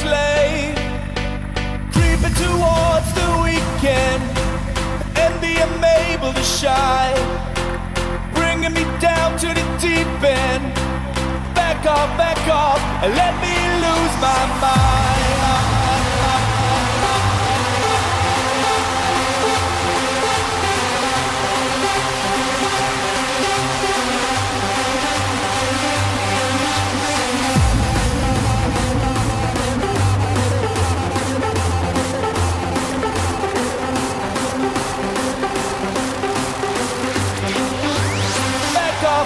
slave, creeping towards the weekend, envy I'm able to shine, bringing me down to the deep end. Back off, and let me lose my mind.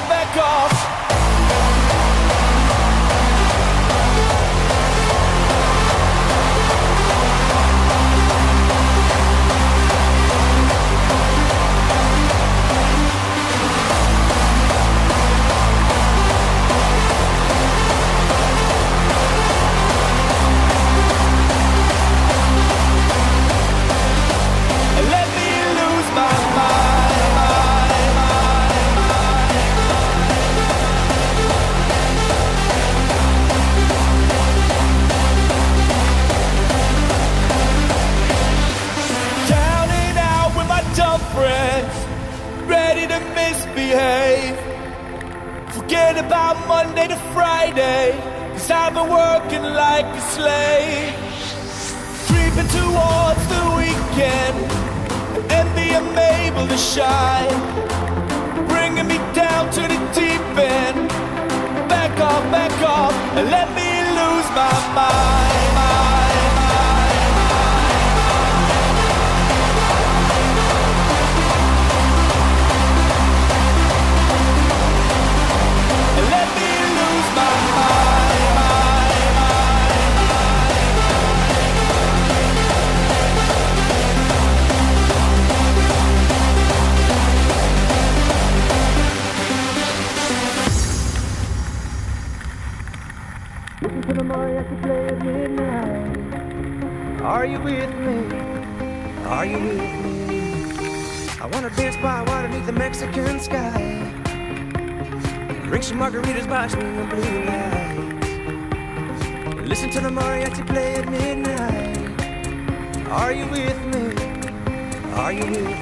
Back off. Let me lose my mind. Counting out with my dumb friends, ready to misbehave. Forget about Monday to Friday, 'cause I've been working like a slave, creeping towards the weekend, envy I'm able to shine, bringing me down to the deep end. Back off, and let me lose my mind. Let me lose my mind. Listen to the mariachi play at midnight. Are you with me? Are you with me? I wanna dance by water beneath the Mexican sky, drink some margaritas by swinging blue lights. Listen to the mariachi play at midnight. Are you with me? Are you with me?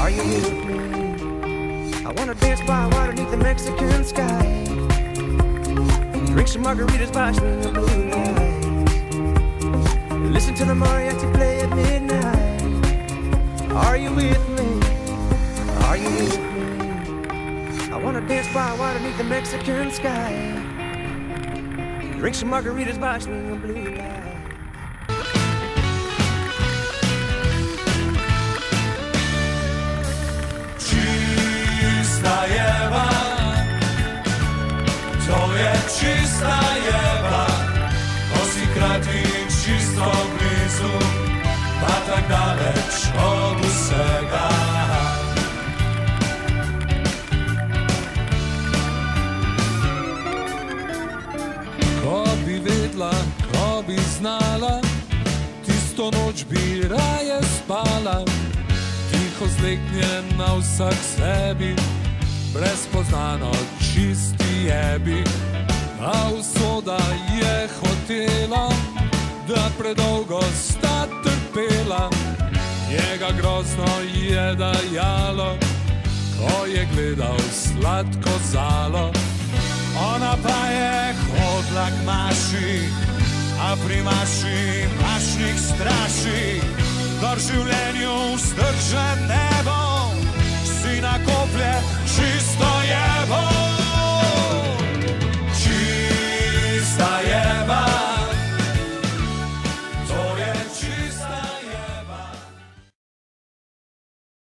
Are you with me? I wanna dance by water beneath the Mexican sky, drink some margaritas by swinging blue lights. Listen to the mariachi play at midnight. Are you with me? Are you with me? I wanna dance by water beneath the Mexican sky, drink some margaritas by swinging blue lights. Czysta Ewa, to jest czysta Ewa, osi krati čisto blizu, pa tak daleč od vsega. Ko bi vedla, ko bi znala, tisto noč bi raje spala, tiho zleknjena vsak sebi, brezpoznano čisti jebi. A usoda je hotela, da predolgo sta trpela, njega grozno je dajalo, ko je gledal sladko zalo. Ona pa je hodila k maši, a pri maši mašnik straši, da v življenju vzdrži